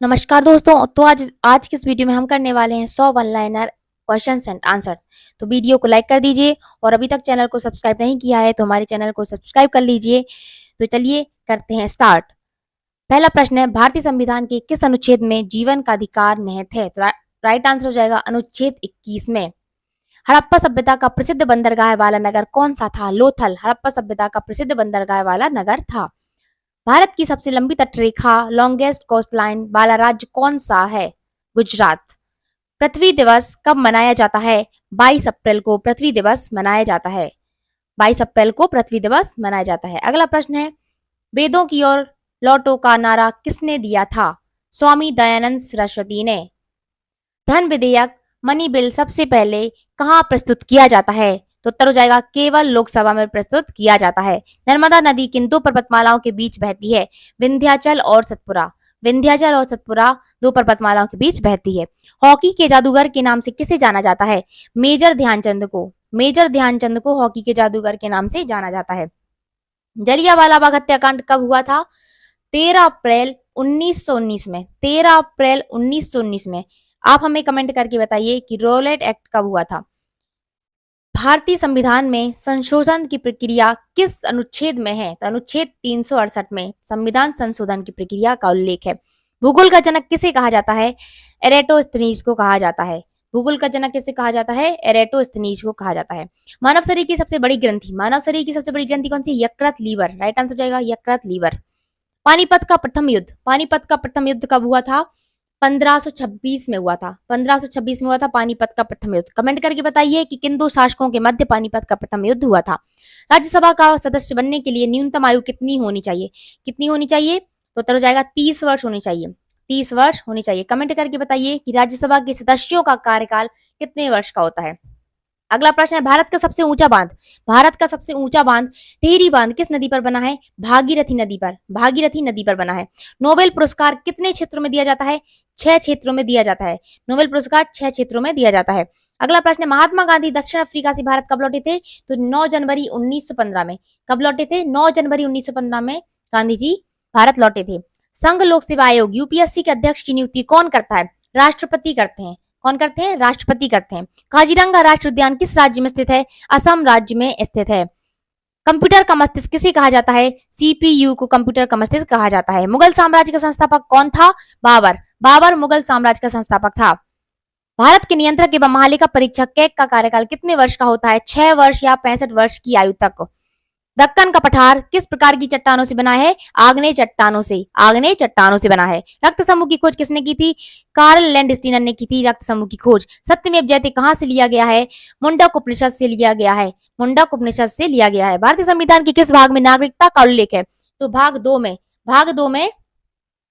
नमस्कार दोस्तों। तो आज आज की इस वीडियो में हम करने वाले हैं 100 one liner questions and answer. तो वीडियो को लाइक कर दीजिए और अभी तक चैनल को सब्सक्राइब नहीं किया है तो हमारे चैनल को सब्सक्राइब कर लीजिए। तो चलिए करते हैं स्टार्ट। पहला प्रश्न है, भारतीय संविधान के किस अनुच्छेद में जीवन का अधिकार निहित है? तो राइट आंसर हो जाएगा अनुच्छेद 21 में। हड़प्पा सभ्यता का प्रसिद्ध बंदरगाह वाला नगर कौन सा था? लोथल हड़प्पा सभ्यता का प्रसिद्ध बंदरगाह वाला नगर था। भारत की सबसे लंबी तटरेखा लॉन्गेस्ट कोस्ट लाइन वाला राज्य कौन सा है? गुजरात। पृथ्वी दिवस कब मनाया जाता है? 22 अप्रैल को पृथ्वी दिवस मनाया जाता है। 22 अप्रैल को पृथ्वी दिवस मनाया जाता है। अगला प्रश्न है, वेदों की ओर लौटो का नारा किसने दिया था? स्वामी दयानंद सरस्वती ने। धन विधेयक मनी बिल सबसे पहले कहाँ प्रस्तुत किया जाता है? तो उत्तर हो जाएगा केवल लोकसभा में प्रस्तुत किया जाता है। नर्मदा नदी किन दो पर्वतमालाओं के बीच बहती है? विंध्याचल और सतपुरा। विंध्याचल और सतपुरा दो पर्वतमालाओं के बीच बहती है। हॉकी के जादूगर के नाम से किसे जाना जाता है? मेजर ध्यानचंद को। मेजर ध्यानचंद को हॉकी के जादूगर के नाम से जाना जाता है। जलियांवाला बाग हत्याकांड कब हुआ था? 13 अप्रैल 1919 में। 13 अप्रैल 1919 में। आप हमें कमेंट करके बताइए कि रोलेट एक्ट कब हुआ था। भारतीय संविधान में संशोधन की प्रक्रिया किस अनुच्छेद में है? तो अनुच्छेद 368 में संविधान संशोधन की प्रक्रिया का उल्लेख है। भूगोल का जनक किसे कहा जाता है? एरेटोस्थनीज को कहा जाता है। भूगोल का जनक किसे कहा जाता है? एरेटोस्थनीज को कहा जाता है। मानव शरीर की सबसे बड़ी ग्रंथि। मानव शरीर की सबसे बड़ी ग्रंथि कौन सी? यकृत लीवर। राइट आंसर जाएगा यकृत लीवर। पानीपत का प्रथम युद्ध। पानीपत का प्रथम युद्ध कब हुआ था? 1526 में हुआ था। 1526 में हुआ था पानीपत का प्रथम युद्ध। कमेंट करके बताइए कि किन दो शासकों के मध्य पानीपत का प्रथम युद्ध हुआ था। राज्यसभा का सदस्य बनने के लिए न्यूनतम आयु कितनी होनी चाहिए? कितनी होनी चाहिए? तो उत्तर हो जाएगा 30 वर्ष होनी चाहिए। 30 वर्ष होनी चाहिए। कमेंट करके बताइए कि राज्यसभा के सदस्यों का कार्यकाल कितने वर्ष का होता है। अगला प्रश्न है, भारत का सबसे ऊंचा बांध। भारत का सबसे ऊंचा बांध टिहरी बांध किस नदी पर बना है? भागीरथी नदी पर। भागीरथी नदी पर बना है। नोबेल पुरस्कार कितने क्षेत्रों में दिया जाता है? 6 क्षेत्रों में दिया जाता है। नोबेल पुरस्कार 6 क्षेत्रों में दिया जाता है। अगला प्रश्न है, महात्मा गांधी दक्षिण अफ्रीका से भारत कब लौटे थे? तो 9 जनवरी 1915 में। कब लौटे थे? 9 जनवरी 1915 में गांधी जी भारत लौटे थे। संघ लोक सेवा आयोग यूपीएससी के अध्यक्ष की नियुक्ति कौन करता है? राष्ट्रपति करते हैं। कौन करते हैं? राष्ट्रपति करते हैं। काजीरंगा राष्ट्रीय उद्यान किस राज्य में स्थित है? असम राज्य में स्थित है। कंप्यूटर का मस्तिष्क किसे कहा जाता है? सीपीयू को कंप्यूटर का मस्तिष्क कहा जाता है। मुगल साम्राज्य का संस्थापक कौन था? बाबर। बाबर मुगल साम्राज्य का संस्थापक था। भारत के नियंत्रक एवं महालेखा परीक्षक कैग का कार्यकाल कितने वर्ष का होता है? 6 वर्ष या 65 वर्ष की आयु तक। दक्कन का पठार किस प्रकार की चट्टानों से बना है? आग्नेय चट्टानों से। आग्नेय चट्टानों से बना है। रक्त समूह की खोज किसने की थी? कार्ल लैंडस्टीनर ने की थी रक्त समूह की खोज। सत्यमेव जयते कहां से लिया गया है? मुंडक उपनिषद से लिया गया है। मुंडक उपनिषद से लिया गया है। भारतीय संविधान के किस भाग में नागरिकता का उल्लेख है? तो भाग 2 में। भाग 2 में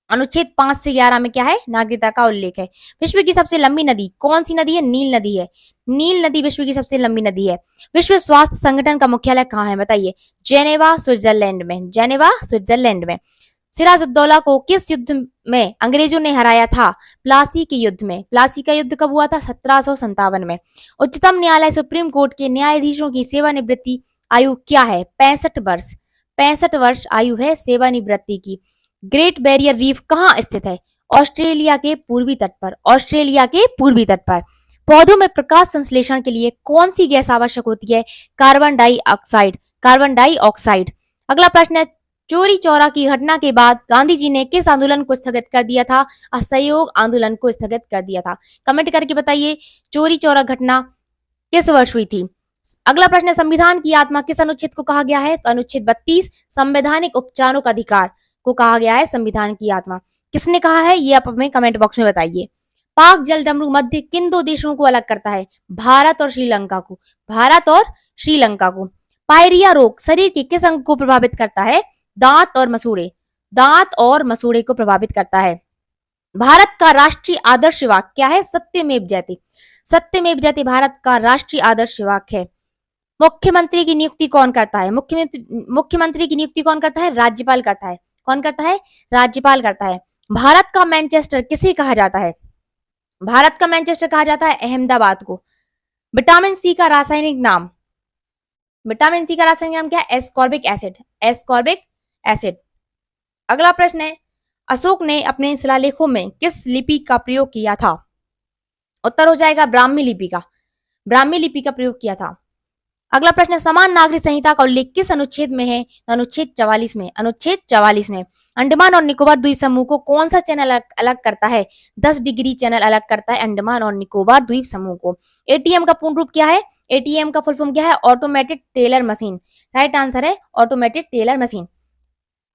अनुच्छेद 5 से 11 में क्या है? नागरिकता का उल्लेख है। विश्व की सबसे लंबी नदी कौन सी नदी है? नील नदी है। नील नदी विश्व की सबसे लंबी नदी है। विश्व स्वास्थ्य संगठन का मुख्यालय कहाँ है? बताइए। जेनेवा स्विट्जरलैंड में। जेनेवा स्विट्जरलैंड में। सिराजुद्दौला को किस युद्ध में अंग्रेजों ने हराया था? प्लासी के युद्ध में। प्लासी का युद्ध कब हुआ था? 1757 में। उच्चतम न्यायालय सुप्रीम कोर्ट के न्यायाधीशों की सेवानिवृत्ति आयु क्या है? 65 वर्ष। 65 वर्ष आयु है सेवानिवृत्ति की। ग्रेट बैरियर रीफ कहाँ स्थित है? ऑस्ट्रेलिया के पूर्वी तट पर। ऑस्ट्रेलिया के पूर्वी तट पर। पौधों में प्रकाश संश्लेषण के लिए कौन सी गैस आवश्यक होती है? Carbon dioxide. Carbon dioxide. अगला प्रश्न है, चोरी चौरा की घटना के बाद गांधी जी ने किस आंदोलन को स्थगित कर दिया था? असहयोग आंदोलन को स्थगित कर दिया था। कमेंट करके बताइए चोरी चौरा घटना किस वर्ष हुई थी। अगला प्रश्न है, संविधान की आत्मा किस अनुच्छेद को कहा गया है? तो अनुच्छेद 32 संवैधानिक उपचारों का अधिकार को कहा गया है संविधान की आत्मा। किसने कहा है ये आप हमें कमेंट बॉक्स में बताइए। पाक जल डमरू मध्य किन दो देशों को अलग करता है? भारत और श्रीलंका को। भारत और श्रीलंका को। पायरिया रोग शरीर के किस अंग को प्रभावित करता है? दांत और मसूड़े। दांत और मसूड़े को प्रभावित करता है। भारत का राष्ट्रीय आदर्श वाक्य क्या है? सत्यमेव जयते। सत्यमेव जयते भारत का राष्ट्रीय आदर्श वाक्य है। मुख्यमंत्री की नियुक्ति कौन करता है? मुख्यमंत्री की नियुक्ति कौन करता है? राज्यपाल करता है। कौन करता है? राज्यपाल करता है। भारत का मैनचेस्टर किसे कहा जाता है? भारत का मैनचेस्टर कहा जाता है अहमदाबाद को। विटामिन सी का रासायनिक नाम। विटामिन सी का रासायनिक नाम क्या है? Ascorbic acid. Ascorbic acid. अगला प्रश्न है, अशोक ने अपने शिलालेखों में किस लिपि का प्रयोग किया था? उत्तर हो जाएगा ब्राह्मी लिपि का। ब्राह्मी लिपि का प्रयोग किया था। अगला प्रश्न है, समान नागरिक संहिता का उल्लेख किस अनुच्छेद में है? तो अनुच्छेद 44 में। अनुच्छेद 44 में। अंडमान और निकोबार द्वीप समूह को कौन सा चैनल अलग, अलग करता है? 10 डिग्री चैनल अलग करता है अंडमान और निकोबार द्वीप समूह को। एटीएम का पूर्ण रूप क्या है? एटीएम का फुल फॉर्म क्या है? Automated teller machine. Right answer है ऑटोमेटेड टेलर मशीन।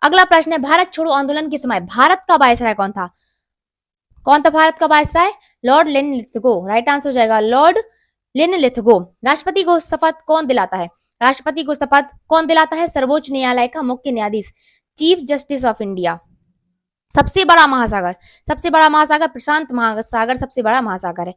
अगला प्रश्न है, भारत छोड़ो आंदोलन के समय भारत का वायसराय कौन था? कौन था भारत का viceroy? Lord Linlithgow. Right answer हो जाएगा लॉर्ड लिनलिथगो। राष्ट्रपति को शपथ कौन दिलाता है? राष्ट्रपति को शपथ कौन दिलाता है? सर्वोच्च न्यायालय का मुख्य न्यायाधीश, चीफ जस्टिस ऑफ इंडिया। सबसे बड़ा महासागर, सबसे बड़ा महासागर प्रशांत महासागर सबसे बड़ा महासागर है।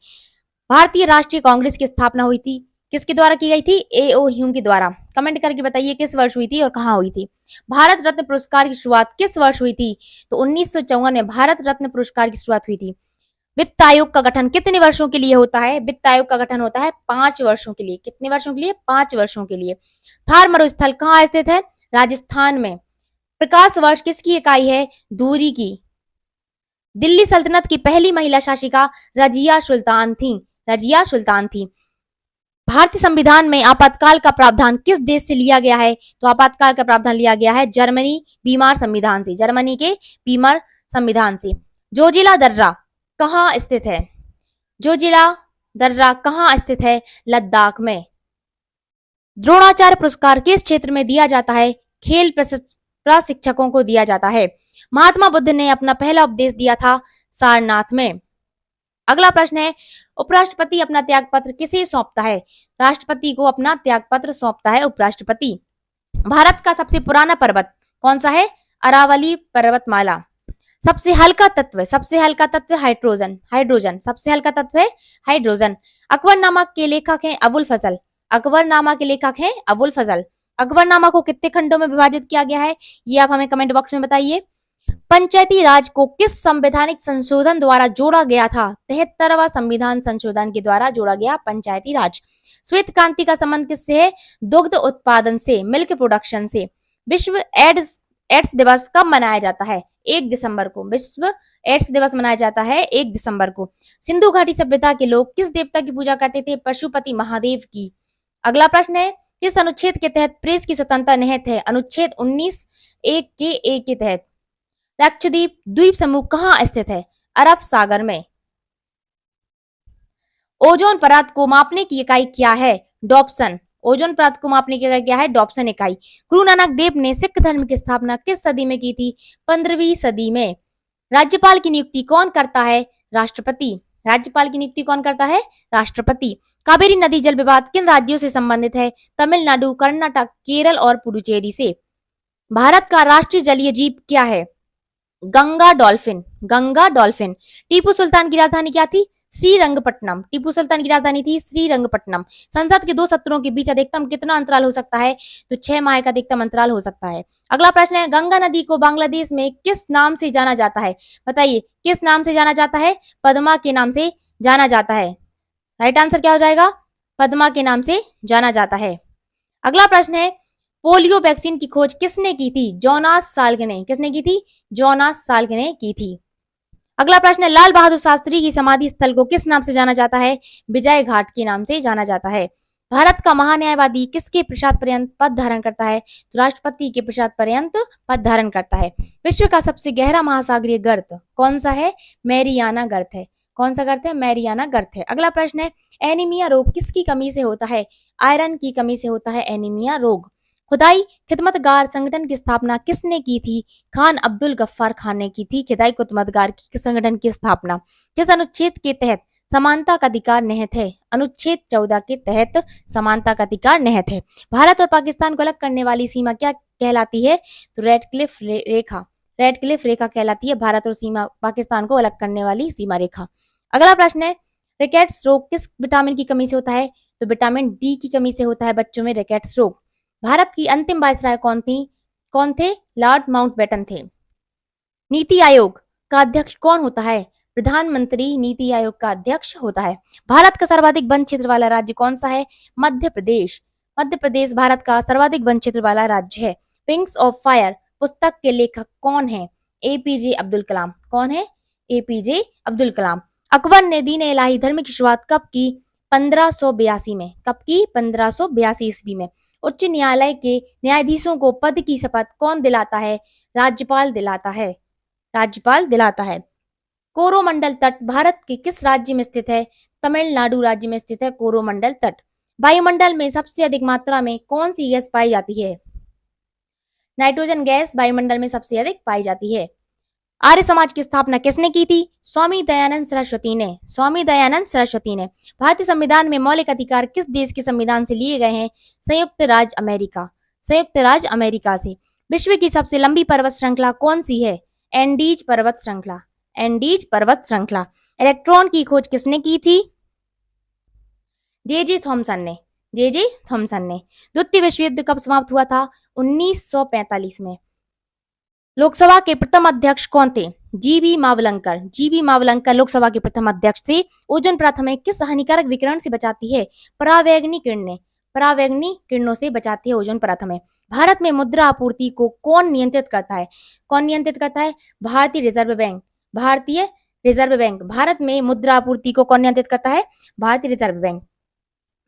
भारतीय राष्ट्रीय कांग्रेस की स्थापना हुई थी, किसके द्वारा की गई थी? एओ ह्यूम के द्वारा। कमेंट करके बताइए किस वर्ष हुई थी और कहां हुई थी। भारत रत्न पुरस्कार की शुरुआत किस वर्ष हुई थी? तो 1954 में भारत रत्न पुरस्कार की शुरुआत हुई थी। वित्त आयोग का गठन कितने वर्षों के लिए होता है? वित्त आयोग का गठन होता है 5 वर्षों के लिए। कितने वर्षों के लिए? 5 वर्षों के लिए। थार मरुस्थल कहाँ स्थित है? राजस्थान में। प्रकाश वर्ष किसकी इकाई है? दूरी की। दिल्ली सल्तनत की पहली महिला शासिका रजिया सुल्तान थी। रजिया सुल्तान थी। भारतीय संविधान में आपातकाल का प्रावधान किस देश से लिया गया है? तो आपातकाल का प्रावधान लिया गया है जर्मनी बीमार संविधान से। जर्मनी के बीमार संविधान से। जोजिला दर्रा कहाँ स्थित है? जोजिला दर्रा कहाँ स्थित है? लद्दाख में। द्रोणाचार्य पुरस्कार किस क्षेत्र में दिया जाता है? खेल प्रशिक्षकों को दिया जाता है। महात्मा बुद्ध ने अपना पहला उपदेश दिया था सारनाथ में। अगला प्रश्न है, उपराष्ट्रपति अपना त्यागपत्र किसे सौंपता है? राष्ट्रपति को अपना त्यागपत्र सौंपता है उपराष्ट्रपति। भारत का सबसे पुराना पर्वत कौन सा है? अरावली पर्वतमाला। सबसे हल्का तत्व, सबसे हल्का तत्व हाइड्रोजन। हाइड्रोजन सबसे हल्का तत्व है हाइड्रोजन। अकबरनामा के लेखक हैं अबुल फजल। अकबरनामा के लेखक हैं अबुल फजल। अकबरनामा को कितने खंडों में विभाजित किया गया है? ये आप हमें कमेंट बॉक्स में बताइए। पंचायती राज को किस संवैधानिक संशोधन द्वारा जोड़ा गया था? 73वां संविधान संशोधन के द्वारा जोड़ा गया पंचायती राज। श्वेत क्रांति का संबंध किससे है? दुग्ध उत्पादन से, मिल्क प्रोडक्शन से। विश्व एड्स दिवस कब मनाया जाता है? 1 दिसंबर को। विश्व एड्स दिवस मनाया जाता है 1 दिसंबर को। सिंधु घाटी सभ्यता के लोग किस देवता की पूजा करते थे? पशुपति महादेव की। अगला प्रश्न है, किस अनुच्छेद के तहत प्रेस की स्वतंत्रता निहित है? अनुच्छेद 19(1) के ए के तहत। लक्षद्वीप द्वीप समूह कहाँ स्थित है? अरब सागर में। ओजोन परत को मापने की इकाई क्या है? डॉप्सन। ओजोन परत को मापने की इकाई क्या है? डॉप्सन इकाई। गुरु नानक देव ने सिख धर्म की स्थापना किस सदी में की थी? 15वीं सदी में। राज्यपाल की नियुक्ति कौन करता है? राष्ट्रपति। राज्यपाल की नियुक्ति कौन करता है? राष्ट्रपति। कावेरी नदी जल विवाद किन राज्यों से संबंधित है? तमिलनाडु, कर्नाटक, केरल और पुडुचेरी से। भारत का राष्ट्रीय जलीय जीव क्या है? गंगा डॉल्फिन। गंगा डॉल्फिन। टीपू सुल्तान की राजधानी क्या थी? श्रीरंगपट्टनम। टीपू सुल्तान की राजधानी थी श्रीरंगपट्टनम। संसद के 2 सत्रों के बीच अधिकतम कितना अंतराल हो सकता है? तो 6 माह का अधिकतम अंतराल हो सकता है। अगला प्रश्न है, गंगा नदी को बांग्लादेश में किस नाम से जाना जाता है? बताइए किस नाम से जाना जाता है? पद्मा के नाम से जाना जाता है। राइट आंसर क्या हो जाएगा? पद्मा के नाम से जाना जाता है। अगला प्रश्न है, पोलियो वैक्सीन की खोज किसने की थी? जोनास साल्क ने। किसने की थी? जोनास साल्क ने की थी। अगला प्रश्न है, लाल बहादुर शास्त्री की समाधि स्थल को किस नाम से जाना जाता है? विजय घाट के नाम से जाना जाता है। भारत का महान्यायवादी किसके पश्चात पर्यंत पद धारण करता है? तो राष्ट्रपति के पश्चात पर्यंत पद धारण करता है। विश्व का सबसे गहरा महासागरीय गर्त कौन सा है? मैरियाना गर्त है। कौन सा गर्त है? मैरियाना गर्त है। अगला प्रश्न है, एनीमिया रोग किसकी कमी से होता है? आयरन की कमी से होता है एनीमिया रोग। खुदाई खिदमतगार संगठन की स्थापना किसने की थी? खान अब्दुल गफ्फार खान ने की थी खुदाई खिदमतगार की संगठन की स्थापना। किस अनुच्छेद के तहत समानता का अधिकार निहित है? अनुच्छेद 14 के तहत समानता का अधिकार निहित है। भारत और पाकिस्तान को अलग करने वाली सीमा क्या कहलाती है? तो रेडक्लिफ रेखा। रेडक्लिफ रेखा कहलाती है भारत और सीमा पाकिस्तान को अलग करने वाली सीमा रेखा। अगला प्रश्न है, रिकेट्स रोग किस विटामिन की कमी से होता है? तो विटामिन डी की कमी से होता है बच्चों में रिकेट्स रोग। भारत की अंतिम वायसराय कौन थी? कौन थे? लॉर्ड माउंटबेटन थे। नीति आयोग का अध्यक्ष कौन होता है? प्रधानमंत्री नीति आयोग का अध्यक्ष होता है। भारत का सर्वाधिक वन क्षेत्र वाला राज्य कौन सा है? मध्य प्रदेश। मध्य प्रदेश भारत का सर्वाधिक वन क्षेत्र वाला राज्य है। विंग्स ऑफ फायर पुस्तक के लेखक कौन है? एपीजे अब्दुल कलाम। कौन है? एपीजे अब्दुल कलाम। अकबर ने दीन इलाही धर्म की शुरुआत कब की? 1582 में। कब की? 1582 ईस्वी में। उच्च न्यायालय के न्यायाधीशों को पद की शपथ कौन दिलाता है? राज्यपाल दिलाता है। राज्यपाल दिलाता है। कोरोमंडल तट भारत के किस राज्य में स्थित है? तमिलनाडु राज्य में स्थित है कोरोमंडल तट। वायुमंडल में सबसे अधिक मात्रा में कौन सी गैस पाई जाती है? नाइट्रोजन गैस वायुमंडल में सबसे अधिक पाई जाती है। आर्य समाज की स्थापना किसने की थी? स्वामी दयानंद सरस्वती ने। स्वामी दयानंद सरस्वती ने। भारतीय संविधान में मौलिक अधिकार किस देश के संविधान से लिए गए हैं? संयुक्त राज्य अमेरिका। संयुक्त राज्य अमेरिका से। विश्व की सबसे लंबी पर्वत श्रृंखला कौन सी है? एंडीज पर्वत श्रृंखला। एंडीज पर्वत श्रृंखला। इलेक्ट्रॉन की खोज किसने की थी? जे थॉमसन ने। जे थॉमसन ने। द्वितीय विश्व युद्ध कब समाप्त हुआ था? 1945 में। लोकसभा के प्रथम अध्यक्ष कौन थे? जीबी मावलंकर। जीबी मावलंकर लोकसभा के प्रथम अध्यक्ष थे। ओजोन परत हमें किस हानिकारक विकिरण से बचाती है? परावैंगनी किरणें। परावैंगनी किरणों से बचाती है ओजोन परत हमें। भारत में मुद्रा आपूर्ति को कौन नियंत्रित करता है? कौन नियंत्रित करता है? भारतीय रिजर्व बैंक। भारतीय रिजर्व बैंक। भारत में मुद्रा आपूर्ति को कौन नियंत्रित करता है? भारतीय रिजर्व बैंक।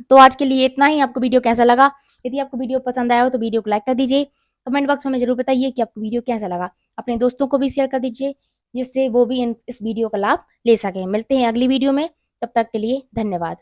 तो आज के लिए इतना ही। आपको वीडियो कैसा लगा? यदि आपको वीडियो पसंद आया हो तो वीडियो को लाइक कर दीजिए। कमेंट बॉक्स में हमें जरूर बताइए कि आपको वीडियो कैसा लगा। अपने दोस्तों को भी शेयर कर दीजिए जिससे वो भी इस वीडियो का लाभ ले सकें। मिलते हैं अगली वीडियो में, तब तक के लिए धन्यवाद।